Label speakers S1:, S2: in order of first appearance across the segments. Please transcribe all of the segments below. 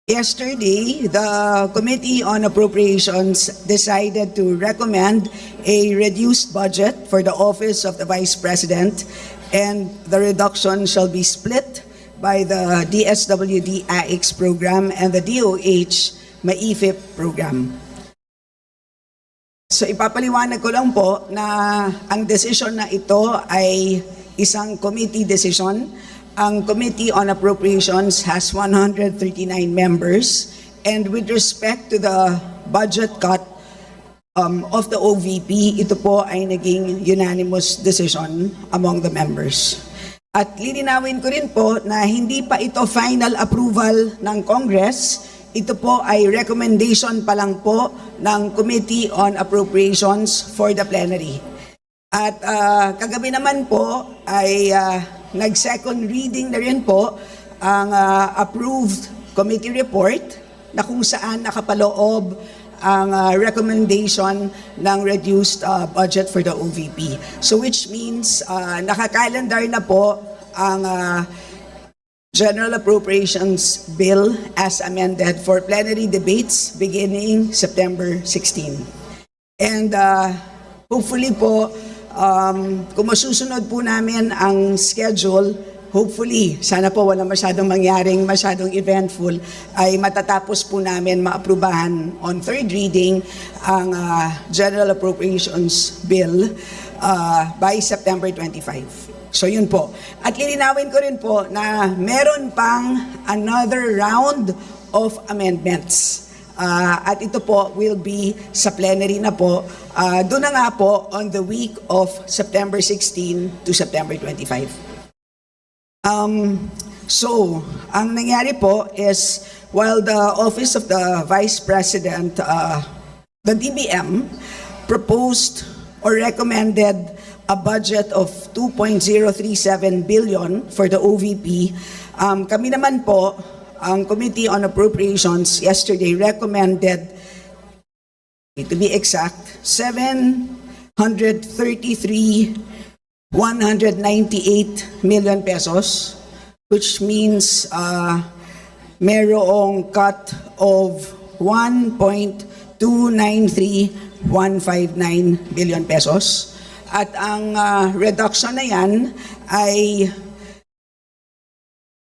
S1: Yesterday, the Committee on Appropriations decided to recommend a reduced budget for the Office of the Vice President, and the reduction shall be split by the DSWD AIX program and the DOH MAIFIP program. So ipapaliwanag ko lang po na ang desisyon na ito ay isang committee decision. Ang Committee on Appropriations has 139 members, and with respect to the budget cut of the OVP, ito po ay naging unanimous decision among the members. At lilinawin ko rin po na hindi pa ito final approval ng Congress, ito po ay recommendation pa lang po ng Committee on Appropriations for the plenary. At kagabi naman po ay nag-second reading na rin po ang approved committee report na kung saan nakapaloob ang recommendation ng reduced budget for the OVP. So which means nakakalendar na po ang General Appropriations Bill as amended for plenary debates beginning September 16. And hopefully po, kung masusunod po namin ang schedule, hopefully, sana po wala masyadong eventful, ay matatapos po namin maaprubahan on third reading ang General Appropriations Bill by September 25. So yun po. At lilinawin ko rin po na meron pang another round of amendments. At ito po will be sa plenary na po. Doon na nga po on the week of September 16 to September 25. So, ang nangyari po is while the Office of the Vice President, the DBM, proposed or recommended a budget of 2.037 billion for the OVP, kami naman po, ang Committee on Appropriations yesterday recommended, to be exact, 733,198 million pesos, which means merong cut of 1.293159 billion pesos. At ang reduction na yan ay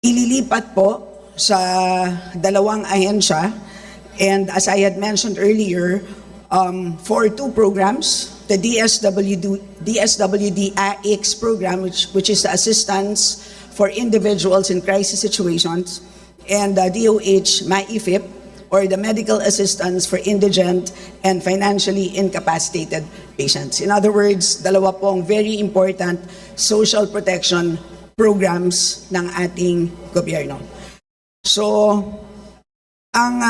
S1: ililipat po sa dalawang ahensya, and as I had mentioned earlier, for two programs, the DSWD AIX program, which is the assistance for individuals in crisis situations, and the DOH MAIFIP, or the medical assistance for indigent and financially incapacitated patients. In other words, dalawa pong very important social protection programs ng ating gobyerno. So, ang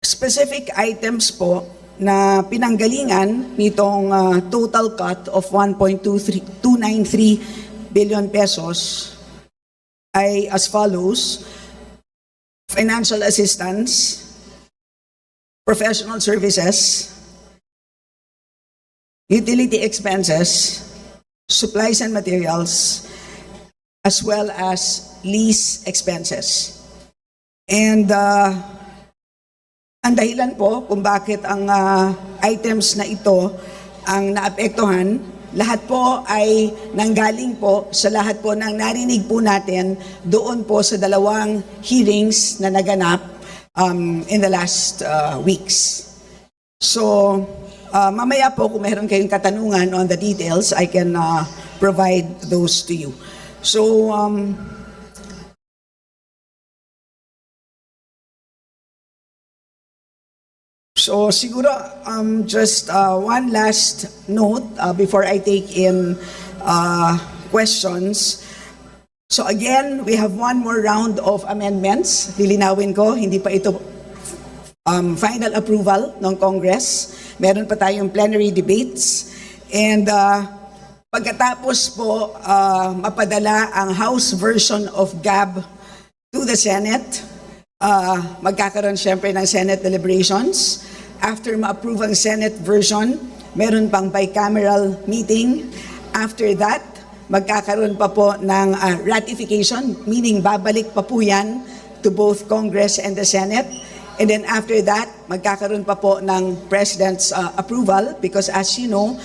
S1: specific items po na pinanggalingan nitong total cut of 1.293 billion pesos ay as follows: financial assistance, professional services, utility expenses, supplies and materials, as well as lease expenses. And ang dahilan po kung bakit ang items na ito ang naapektuhan, lahat po ay nanggaling po sa lahat po ng narinig po natin doon po sa dalawang hearings na naganap in the last weeks. So, mamaya po kung meron kayong katanungan on the details, I can provide those to you. So, siguro just one last note before I take in questions. So again, we have one more round of amendments. Lilinawin ko, hindi pa ito final approval ng Congress. Meron pa tayong plenary debates. And pagkatapos po mapadala ang House version of GAB to the Senate, magkakaroon syempre ng Senate deliberations. After ma-approve ang Senate version, meron pang bicameral meeting. After that, magkakaroon pa po ng ratification, meaning babalik pa po yan to both Congress and the Senate. And then after that, magkakaroon pa po ng President's approval because as you know,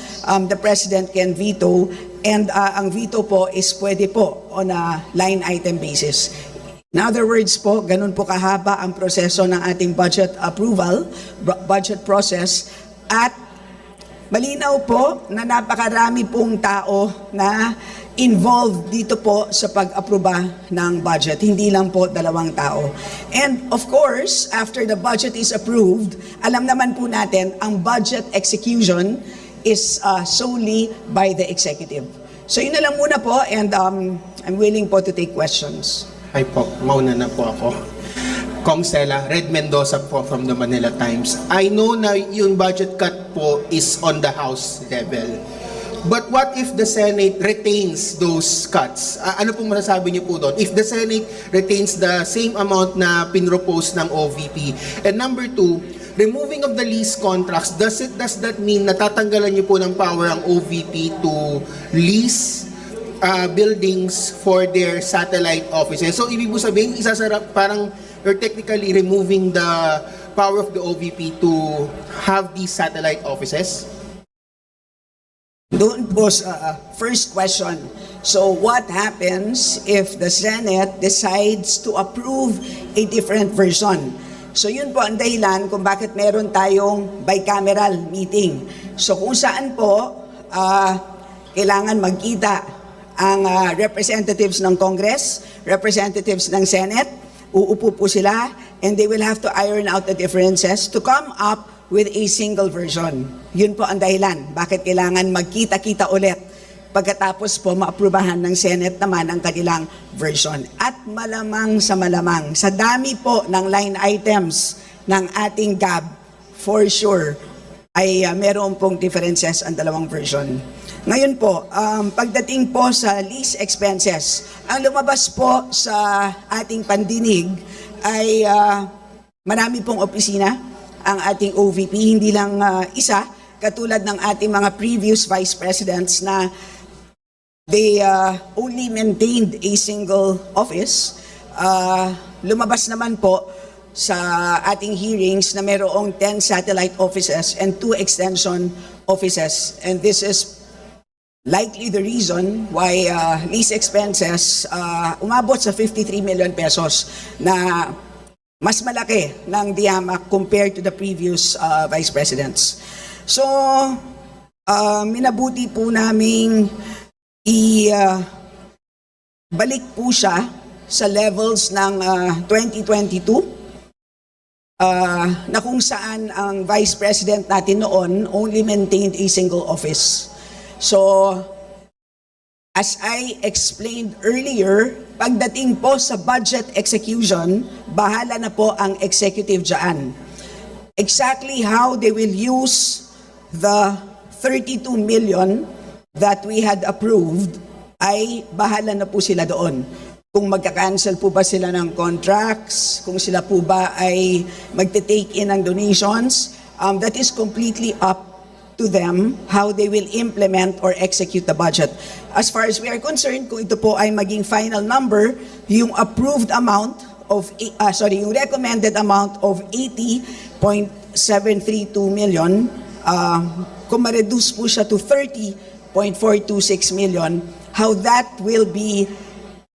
S1: the President can veto and ang veto po is pwede po on a line item basis. In other words po, ganun po kahaba ang proseso ng ating budget approval, budget process at malinaw po na napakarami pong tao na involved dito po sa pag-aproba ng budget. Hindi lang po 2 tao. And of course, after the budget is approved, alam naman po natin, ang budget execution is solely by the executive. So yun na lang muna po and I'm willing po to take questions.
S2: Hi po, mauna na po ako. Kong Stella, Red Mendoza po from the Manila Times. I know na yung budget cut po is on the House level. But what if the Senate retains those cuts? Ano pong masasabi niyo po doon? If the Senate retains the same amount na pinropose ng OVP. And number 2, removing of the lease contracts, does that mean natatanggalan niyo po ng power ang OVP to lease buildings for their satellite offices? So ibig po sabihin, isasarap parang you're technically removing the power of the OVP to have these satellite offices?
S1: Doon po sa first question. So what happens if the Senate decides to approve a different version? So yun po ang dahilan kung bakit meron tayong bicameral meeting. So kung saan po kailangan magkita ang representatives ng Congress, representatives ng Senate, uupo po sila and they will have to iron out the differences to come up with a single version. Yun po ang dahilan. Bakit kailangan magkita-kita ulit pagkatapos po maaprubahan ng Senate naman ang kanilang version. At malamang sa dami po ng line items ng ating GAB, for sure, ay meron pong differences ang dalawang version. Ngayon po, pagdating po sa lease expenses, ang lumabas po sa ating pandinig ay marami pong opisina ang ating OVP, hindi lang isa, katulad ng ating mga previous vice presidents na they only maintained a single office. Lumabas naman po sa ating hearings na mayroong 10 satellite offices and 2 extension offices. And this is likely the reason why lease expenses umabot sa 53 million pesos na mas malaki ng diamak compared to the previous vice presidents. So, minabuti po naming balik po siya sa levels ng 2022 na kung saan ang vice president natin noon only maintained a single office. So, as I explained earlier, pagdating po sa budget execution, bahala na po ang executive dyan. Exactly how they will use the 32 million that we had approved, ay bahala na po sila doon. Kung magka-cancel po ba sila ng contracts, kung sila po ba ay magte-take in ng donations, that is completely up to them how they will implement or execute the budget. As far as we are concerned, kung ito po ay maging final number, yung approved amount of, yung recommended amount of 80.732 million, kung ma-reduce po siya to 30.426 million, how that will be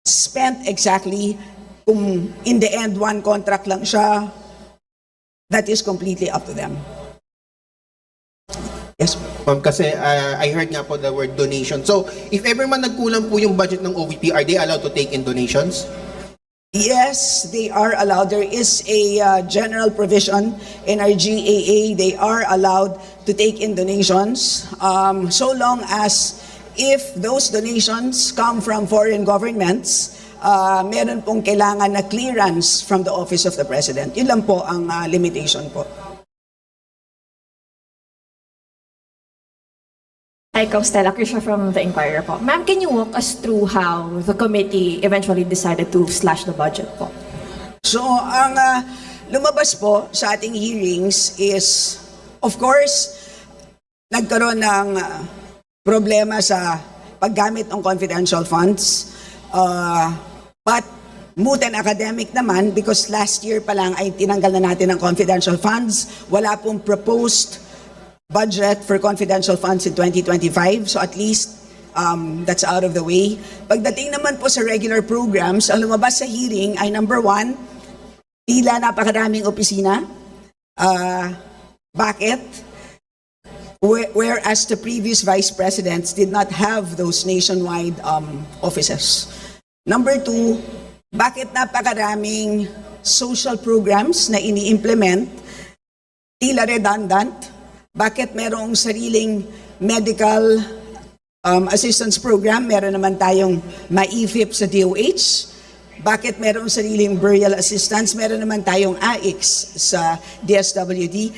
S1: spent exactly, kung in the end one contract lang siya, that is completely up to them. Yes.
S2: Kasi I heard nga po the word donation. So, if ever man nagkulang po yung budget ng OVP, are they allowed to take in donations?
S1: Yes, they are allowed. There is a general provision in our GAA. They are allowed to take in donations so long as if those donations come from foreign governments, meron pong kailangan na clearance from the Office of the President. Yun lang po ang limitation po.
S3: Hi, Stella Krisha from The Inquirer po. Ma'am, can you walk us through how the committee eventually decided to slash the budget po?
S1: So, ang lumabas po sa ating hearings is, of course, nagkaroon ng problema sa paggamit ng confidential funds. But moot and academic naman because last year pa lang ay tinanggal na natin ang confidential funds. Wala pong proposed budget for confidential funds in 2025. So at least that's out of the way. Pagdating naman po sa regular programs, ang lumabas sa hearing ay number 1, tila napakaraming opisina. Bakit? Whereas the previous vice presidents did not have those nationwide offices. Number 2, bakit napakaraming social programs na ini-implement, tila redundant? Bakit merong sariling medical assistance program? Meron naman tayong MAIFIP sa DOH. Bakit merong sariling burial assistance? Meron naman tayong AIX sa DSWD.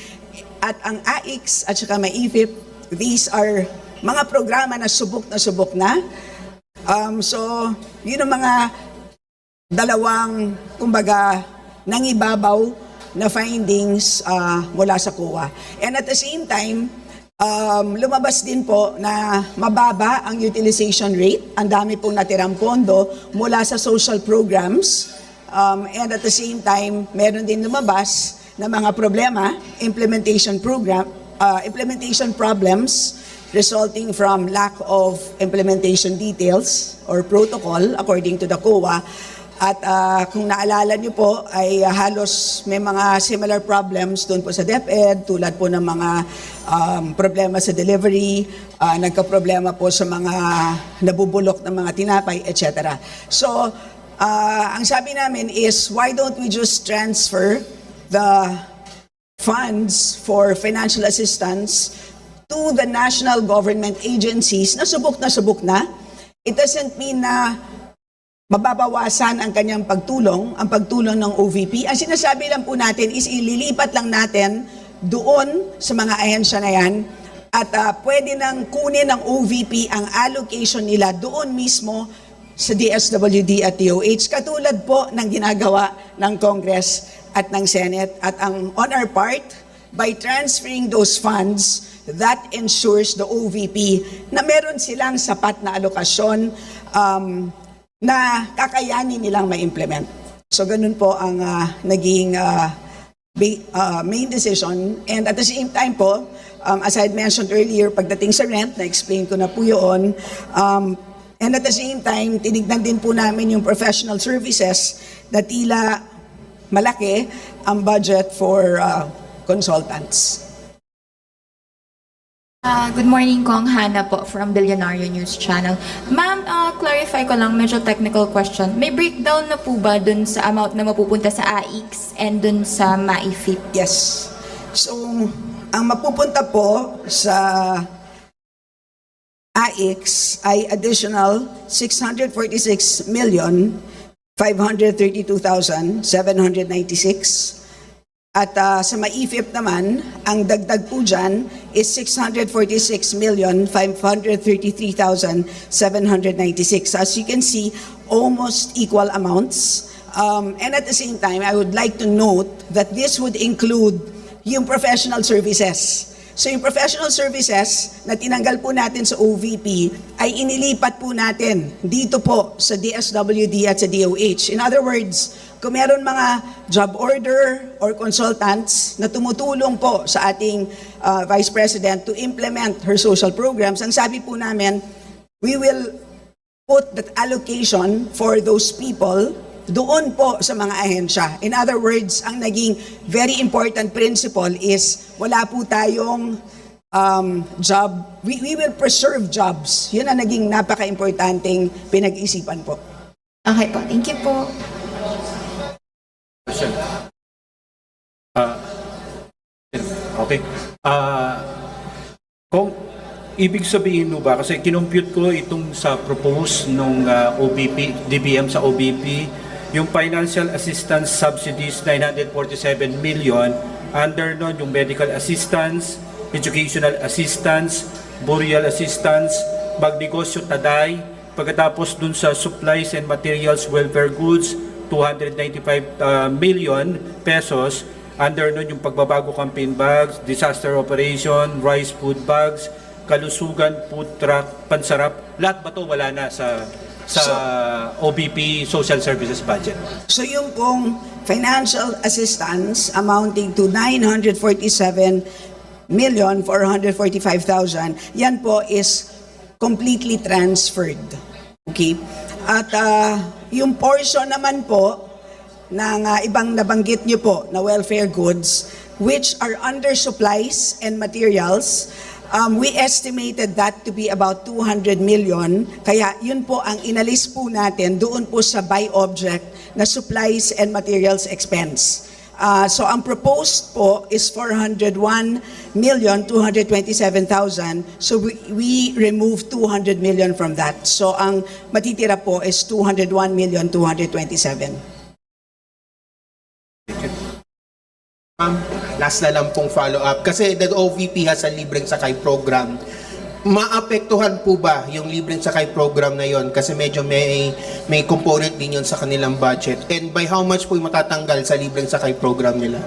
S1: At ang AIX at saka MAIFIP, these are mga programa na subok na. So, yun ang mga dalawang, kumbaga, nangibabaw na findings mula sa COA. And at the same time, lumabas din po na mababa ang utilization rate. Ang dami pong natirang pondo mula sa social programs. And at the same time, meron din lumabas na mga problema, implementation problems resulting from lack of implementation details or protocol according to the COA. At kung naalala niyo po ay halos may mga similar problems doon po sa DepEd, tulad po ng mga problema sa delivery, nagka-problema po sa mga nabubulok ng mga tinapay, etc. So, ang sabi namin is, why don't we just transfer the funds for financial assistance to the national government agencies na subok na. It doesn't mean na mababawasan ang kanyang pagtulong, ang pagtulong ng OVP. Ang sinasabi lang po natin is ililipat lang natin doon sa mga ahensya na yan at pwede nang kunin ng OVP ang allocation nila doon mismo sa DSWD at DOH, katulad po ng ginagawa ng Congress at ng Senate. At on our part, by transferring those funds, that ensures the OVP na meron silang sapat na alokasyon na kakayanin nilang ma-implement. So ganun po ang naging main decision. And at the same time po, as I had mentioned earlier, pagdating sa rent, na-explain ko na po yun. And at the same time, tinignan din po namin yung professional services na tila malaki ang budget for consultants.
S4: Good morning, Kong Hana po from Billionario News Channel. Ma'am, clarify ko lang, medyo technical question. May breakdown na po ba dun sa amount na mapupunta sa AIX and dun sa MAIFIP?
S1: Yes. So, ang mapupunta po sa AIX ay additional 646,532,796. At sa MAIFIP naman, ang dagdag po dyan is 646,533,796. As you can see, almost equal amounts. And at the same time, I would like to note that this would include yung professional services. So yung professional services na tinanggal po natin sa OVP ay inilipat po natin dito po sa DSWD at sa DOH. In other words, kung meron mga job order or consultants na tumutulong po sa ating Vice President to implement her social programs, ang sabi po namin, we will put that allocation for those people doon po sa mga ahensya. In other words, ang naging very important principle is wala po tayong job, we will preserve jobs. Yun ang naging napaka-importanting pinag-isipan po.
S4: Okay po, thank you po.
S5: Question. Okay. Kung ibig sabihin mo ba, kasi kinompute ko itong sa propose nung OBP, DBM sa OBP, yung financial assistance subsidies, 947 million, under nun yung medical assistance, educational assistance, burial assistance, magnegosyo taday, pagkatapos dun sa supplies and materials welfare goods, 295 million pesos, under nun yung pagbabago campaign bags, disaster operation, rice food bags, kalusugan, food truck, pansarap, lahat ba to wala na sa sa OBP Social Services budget.
S1: So yung pong financial assistance amounting to 947,445,000, yan po is completely transferred. Okay? At yung portion naman po ng ibang nabanggit nyo po na welfare goods, which are under supplies and materials, we estimated that to be about 200 million. Kaya yun po ang inalis po natin doon po sa by object na supplies and materials expense. So ang proposed po is 401,227,000. So we removed 200 million from that. So ang matitira po is 201,227,000.
S2: Last na lang pong follow-up. Kasi the OVP has a libreng sakay program. Maapektuhan po ba yung libreng sakay program na yon? Kasi medyo may component din yun sa kanilang budget. And by how much po yung matatanggal sa libreng sakay program nila?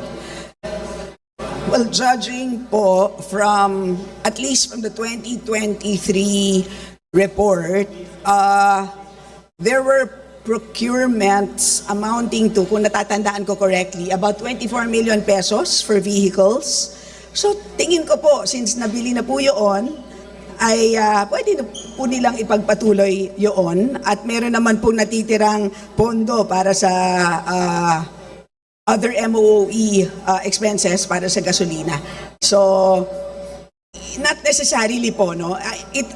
S1: Well, judging po from, at least from the 2023 report, there were procurements amounting to, kung natatandaan ko correctly, about 24 million pesos for vehicles. So tingin ko po, since nabili na po yun, ay pwede na po nilang ipagpatuloy yun. At meron naman po natitirang pondo para sa other MOE expenses para sa gasolina. So, not necessarily po, no?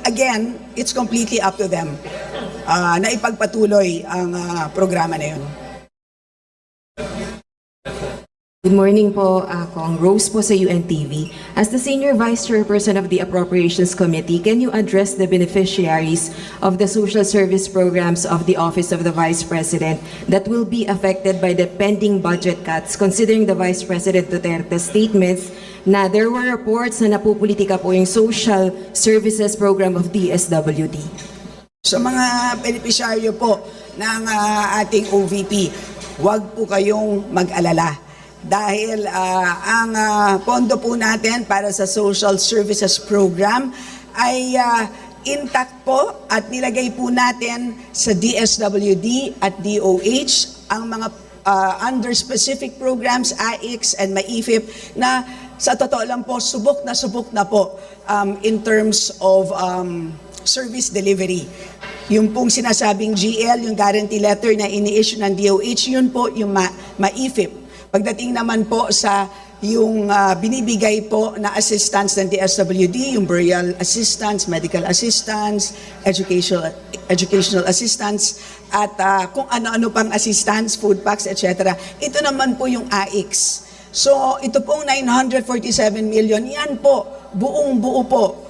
S1: Again, it's completely up to them na ipagpatuloy ang programa na yun.
S6: Good morning po, Kong Rose po sa UNTV. As the Senior Vice Chairperson of the Appropriations Committee, can you address the beneficiaries of the social service programs of the Office of the Vice President that will be affected by the pending budget cuts, considering the Vice President Duterte's statements na there were reports na napupolitika po yung social services program of DSWD?
S1: Sa mga benepisyaryo po ng ating OVP, huwag po kayong mag-alala. Dahil ang pondo po natin para sa Social Services Program ay intact po at nilagay po natin sa DSWD at DOH ang mga under specific programs, AIX and MAIFIP na sa totoo lang po, subok na po in terms of service delivery. Yung pong sinasabing GL, yung guarantee letter na ini-issue ng DOH, yun po yung MAIFIP. Pagdating naman po sa yung binibigay po na assistance ng DSWD, yung burial assistance, medical assistance, educational assistance, at kung ano-ano pang assistance, food packs, etc. Ito naman po yung AIX. So ito pong 947 million, yan po, buong-buo po.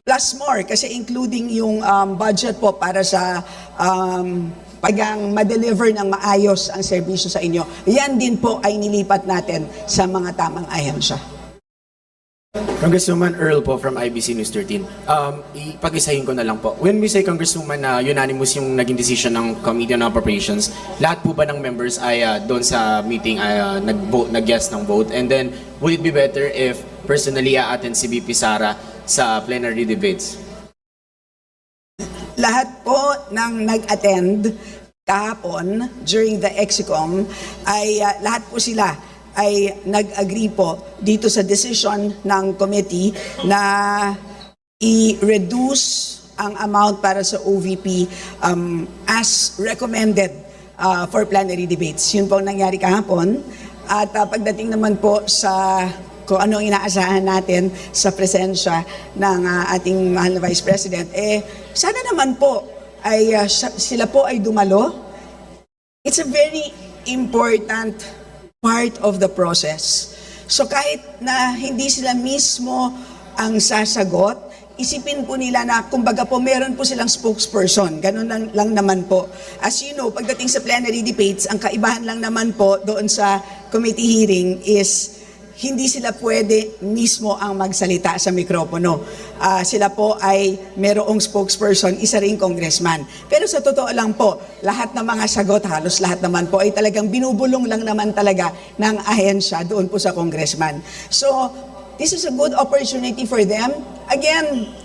S1: Plus more, kasi including yung budget po para sa pagang ma-deliver ng maayos ang serbisyo sa inyo. Yan din po ay nilipat natin sa mga tamang ahensya.
S7: Congresswoman Earl po from IBC News 13. Ipag-isahin ko na lang po. When we say, Congresswoman, na unanimous yung naging decision ng Committee on Appropriations, lahat po ba ng members ay doon sa meeting nag-yes ng vote? And then, would it be better if personally attend si VP Sara sa plenary debates?
S1: Lahat po ng nag-attend kahapon during the EXICOM ay lahat po sila ay nag-agree po dito sa decision ng committee na i-reduce ang amount para sa OVP as recommended for plenary debates. Yun po ang nangyari kahapon. At pagdating naman po sa kung ano ang inaasahan natin sa presensya ng ating mahal na Vice President, sana naman po ay sila po ay dumalo. It's a very important part of the process. So kahit na hindi sila mismo ang sasagot, isipin po nila na kumbaga po meron po silang spokesperson. Ganun lang naman po. As you know, pagdating sa plenary debates, ang kaibahan lang naman po doon sa committee hearing is hindi sila pwede mismo ang magsalita sa mikropono. Sila po ay merong spokesperson, isa ring congressman. Pero sa totoo lang po, lahat ng mga sagot, halos lahat naman po ay talagang binubulong lang naman talaga ng ahensya doon po sa congressman. So, this is a good opportunity for them. Again,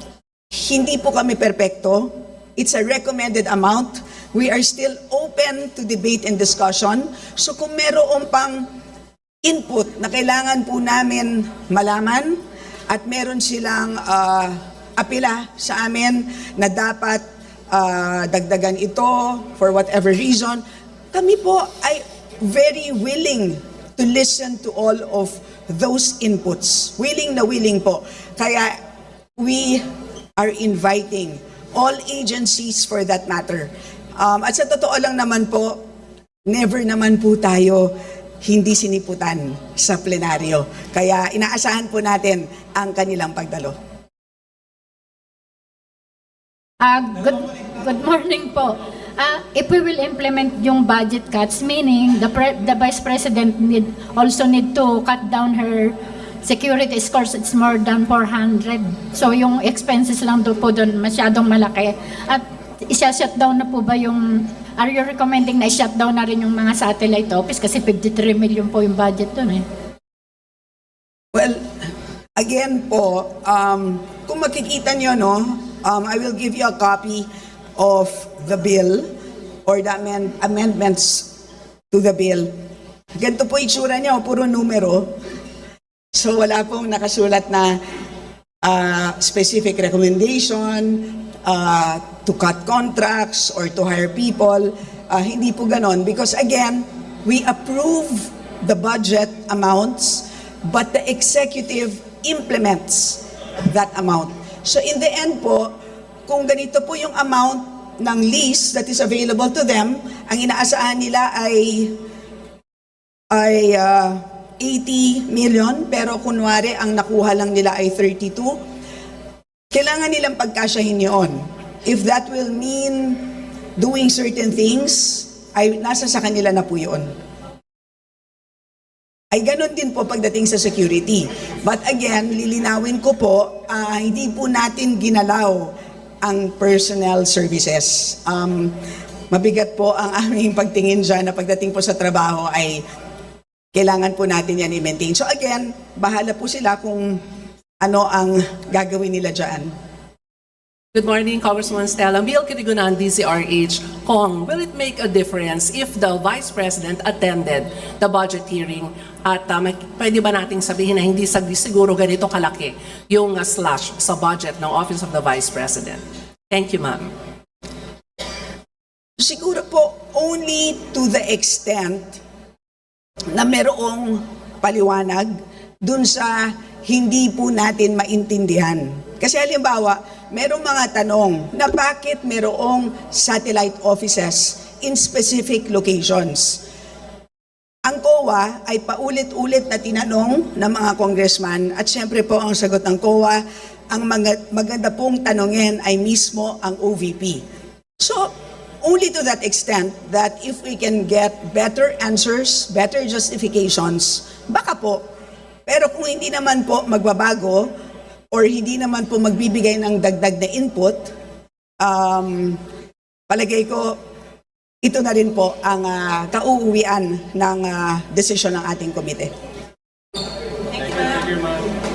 S1: hindi po kami perpekto. It's a recommended amount. We are still open to debate and discussion. So kung meron pang input na kailangan po namin malaman at meron silang apela sa amin na dapat dagdagan ito for whatever reason, kami po ay very willing to listen to all of those inputs. Willing na willing po. Kaya we are inviting all agencies for that matter. At sa totoo lang naman po, never naman po tayo hindi siniputan sa plenaryo. Kaya inaasahan po natin ang kanilang pagdalo.
S8: Good morning po. If we will implement yung budget cuts, meaning the Vice President also need to cut down her security scores, it's more than 400. So yung expenses lang po doon masyadong malaki. At isa-shutdown na po ba are you recommending na i-shutdown na rin yung mga satellite office kasi 53 million po yung budget doon eh?
S1: Well, again po, kung makikita nyo, no, I will give you a copy of the bill or the amendments to the bill. Ganito po itsura niya, puro numero. So wala pong nakasulat na specific recommendation to cut contracts or to hire people. Hindi po ganon. Because again, we approve the budget amounts, but the executive implements that amount. So in the end po, kung ganito po yung amount ng lease that is available to them, ang inaasahan nila ay 80 million, pero kunwari ang nakuha lang nila ay 32, kailangan nilang pagkasyahin yun. If that will mean doing certain things, ay nasa sa kanila na po yun. Ay ganun din po pagdating sa security. But again, lilinawin ko po, hindi po natin ginalaw ang personnel services. Mabigat po ang aming pagtingin dyan na pagdating po sa trabaho ay kailangan po natin yan i-maintain. So again, bahala po sila kung ano ang gagawin nila dyan.
S9: Good morning, Congresswoman Stella. Bill Kitigunan, DZRH. Kong, will it make a difference if the Vice President attended the budget hearing at pwede ba nating sabihin na hindi siguro ganito kalaki yung slash sa budget ng Office of the Vice President? Thank you, ma'am.
S1: Siguro po only to the extent na merong paliwanag dun sa hindi po natin maintindihan. Kasi halimbawa, merong mga tanong na bakit merong satellite offices in specific locations. Ang COA ay paulit-ulit na tinanong ng mga congressman at syempre po ang sagot ng COA, ang maganda pong tanongin ay mismo ang OVP. So, only to that extent that if we can get better answers, better justifications, baka po. Pero kung hindi naman po magbabago or hindi naman po magbibigay ng dagdag na input, palagay ko ito na rin po ang kauuwian ng desisyon ng ating komite.
S5: Thank you, ma'am.